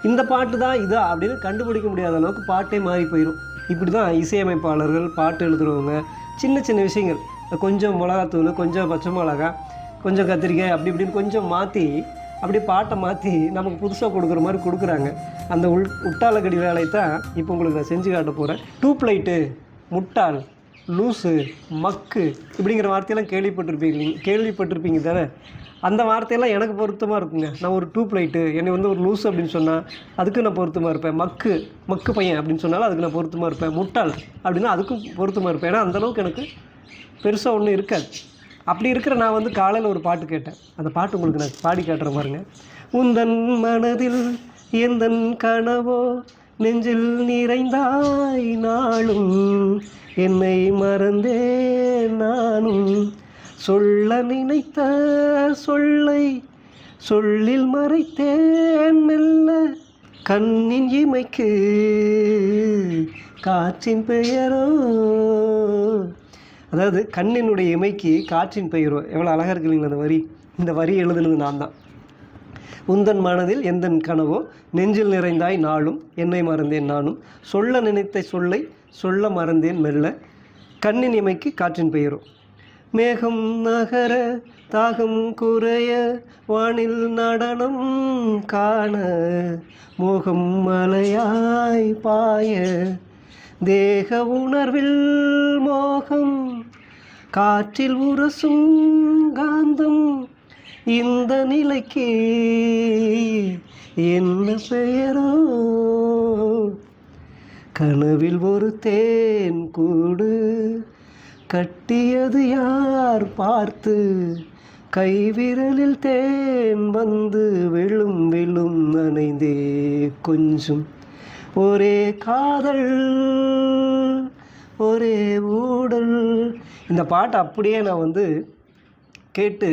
இந்த பாட்டு தான் இதா அப்படின்னு கண்டுபிடிக்க முடியாத அளவுக்கு பாட்டே மாறி போயிடும். இப்படி தான் இசையமைப்பாளர்கள், பாட்டு எழுதுகிறவங்க சின்ன சின்ன விஷயங்கள், கொஞ்சம் மிளகாத்தூள், கொஞ்சம் பச்சை மிளகா, கொஞ்சம் கத்திரிக்காய் அப்படி இப்படின்னு கொஞ்சம் மாற்றி அப்படியே பாட்டை மாற்றி நமக்கு புதுசாக கொடுக்குற மாதிரி கொடுக்குறாங்க. அந்த உட்டாலக்கடி வேலை தான் இப்போ உங்களுக்கு நான் செஞ்சு காட்ட போகிறேன். டூப்லைட்டு, முட்டாள், லூஸு, மக்கு இப்படிங்கிற வார்த்தையெல்லாம் கேள்விப்பட்டிருப்பீங்க தானே. அந்த வார்த்தையெல்லாம் எனக்கு பொருத்தமாக இருக்குங்க. நான் ஒரு டூப்லைட்டு, என்னை வந்து ஒரு லூஸு அப்படின்னு சொன்னால் அதுக்கு நான் பொருத்தமாக இருப்பேன். மக்கு பையன் அப்படின்னு சொன்னாலும் அதுக்கு நான் பொருத்தமாக இருப்பேன். முட்டாள் அப்படின்னா அதுக்கும் பொருத்தமாக இருப்பேன். ஏன்னா அந்தளவுக்கு எனக்கு பெருசாக ஒன்றும் இருக்காது. அப்படி இருக்கிற நான் வந்து காலையில் ஒரு பாட்டு கேட்டேன். அந்த பாட்டு உங்களுக்கு நான் பாடி காட்டுற பாருங்க. உந்தன் மனதில் எந்தன் கனவோ நெஞ்சில் நிறைந்தாய் நாளும் என்னை மறந்தே நானும் சொல்ல நினைத்த சொல்லை சொல்லில் மறைத்தேன் மெல்ல கண்ணின் இமைக்கு காற்றின் பெயரோ. அதாவது கண்ணினுடைய இமைக்கு காற்றின் பெயரோ. எவ்வளோ அழகாக இருக்கு இல்லைங்களா அந்த வரி. இந்த வரி எழுதுனது நான் தான். உந்தன் மனதில் எந்தன் கனவோ நெஞ்சில் நிறைந்தாய் நாளும் என்னை மறந்தேன் நானும் சொல்ல நினைத்த சொல்லை சொல்ல மறந்தேன் மெல்ல கண்ணின் இமைக்கு காற்றின் பெயரோ. மேகம் நகர தாகம் குறைய வானில் நடனம் காண மோகம் மலையாய் பாய தேக உணர்வில் மோகம் காற்றில் உரசும் காந்தம் இந்த நிலைக்கு என்ன பெயரோ. கனவில் ஒரு தேன் கூடு கட்டியது யார் பார்த்து கைவிரலில் தேன் வந்து விழும் விழும் நனைந்தே கொஞ்சம் ஒரே காதல் ஒரே ஊடல். இந்த பாட்டை அப்படியே நான் வந்து கேட்டு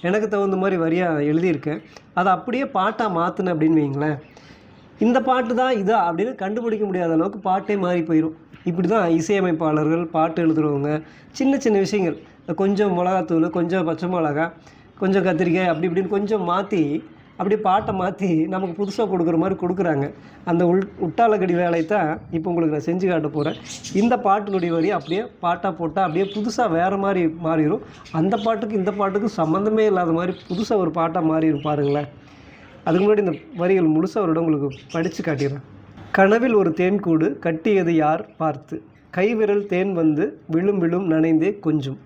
எனக்கு தகுந்த மாதிரி வரியாக எழுதியிருக்கேன். அதை அப்படியே பாட்டாக மாற்றினேன் அப்படின்னு வைங்களேன். இந்த பாட்டு தான் இதா அப்படின்னு கண்டுபிடிக்க முடியாத அளவுக்கு பாட்டே மாறி போயிடும். இப்படி தான் இசையமைப்பாளர்கள், பாட்டு எழுதுகிறவங்க சின்ன சின்ன விஷயங்கள், கொஞ்சம் மிளகாத்தூள், கொஞ்சம் பச்சை மிளகா, கொஞ்சம் கத்திரிக்காய் அப்படி இப்படின்னு கொஞ்சம் மாற்றி அப்படியே பாட்டை மாற்றி நமக்கு புதுசாக கொடுக்குற மாதிரி கொடுக்குறாங்க. அந்த உட்டாலக்கடி வேலை தான் இப்போ உங்களுக்கு நான் செஞ்சு காட்ட போகிறேன். இந்த பாட்டினுடைய வரி அப்படியே பாட்டாக போட்டால் அப்படியே புதுசாக வேறு மாதிரி மாறிடும். அந்த பாட்டுக்கு இந்த பாட்டுக்கு சம்மந்தமே இல்லாத மாதிரி புதுசாக ஒரு பாட்டாக மாறிடும் பாருங்களேன். அதுக்கு முன்னாடி இந்த வரிகள் முழுசாக அவரோட உங்களுக்கு படித்து காட்டிடுறேன். கனவில் ஒரு தேன்கூடு கட்டியது யார் பார்த்து கைவிரல் தேன் வந்து விழும் விழும் நனைந்தே கொஞ்சம்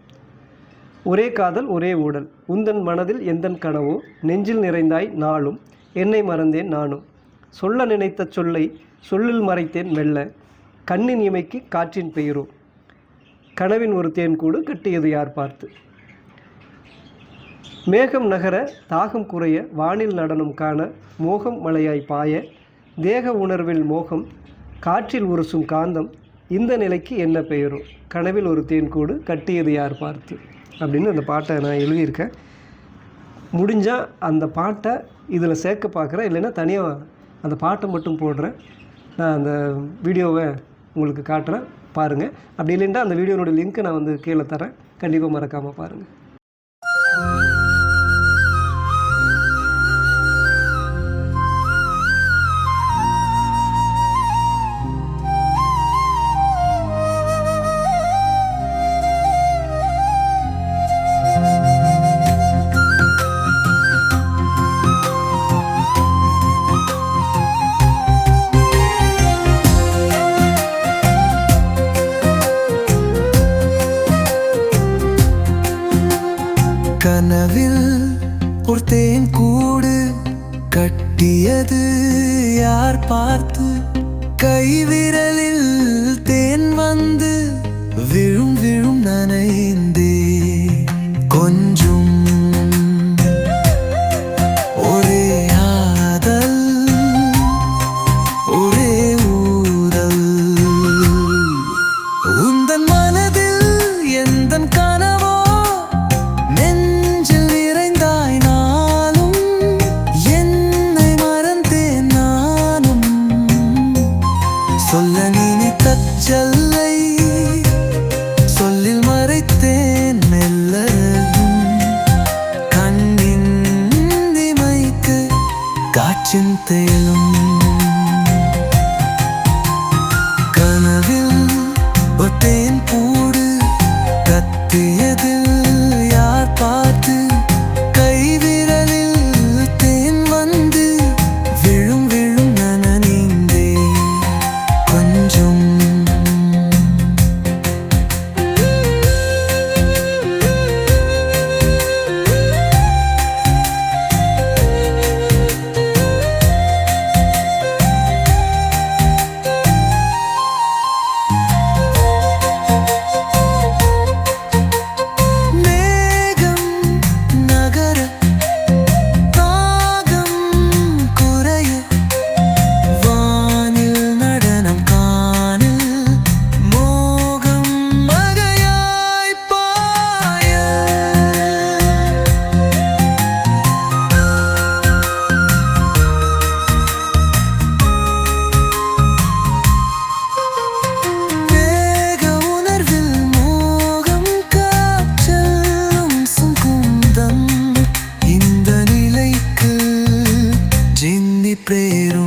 ஒரே காதல் ஒரே ஊடல் உந்தன் மனதில் எந்தன் கனவோ நெஞ்சில் நிறைந்தாய் நாளும் என்னை மறந்தேன் நானும் சொல்ல நினைத்த சொல்லை சொல்லில் மறைத்தேன் மெல்ல கண்ணின் இமைக்கு காற்றின் பெயரோ. கனவின் ஒரு தேன்கூடு கட்டியது யார் பார்த்து. மேகம் நகர தாகம் குறைய வானில் நடனம் காண மோகம் மலையாய் பாய தேக உணர்வில் மோகம் காற்றில் உரசும் காந்தம் இந்த நிலைக்கு என்ன பெயரோ. கனவில் ஒரு தேன்கூடு கட்டியது யார் பார்த்து அப்படின்னு அந்த பாட்டை நான் எழுதியிருக்கேன். முடிஞ்சால் அந்த பாட்டை இதில் சேர்க்க பார்க்குறேன், இல்லைன்னா தனியாக அந்த பாட்டை மட்டும் போடுறேன். நான் அந்த வீடியோவை உங்களுக்கு காட்டுறேன், பாருங்கள். அப்படி இல்லைன்னா அந்த வீடியோனுடைய லிங்க்கை நான் வந்து கீழே தரேன், கண்டிப்பாக மறக்காமல் பாருங்கள். கனவில் ஒரு தேன் கூடு கட்டியது யார் பார்த்து கைவிரலில் தேன் வந்து விழும் விழும் நனைந்தே கொஞ்சம் ஒரே ஆதல் ஒரே ஊதல் உந்தன் மனதில் எந்தன் கனவோ சொல்ல நினைத்த சொல்லை சொல்லில் மறைத்தேன் மெல்ல கண்ணின் இமைக்கு காற்றின் தேலும். பிரேரும்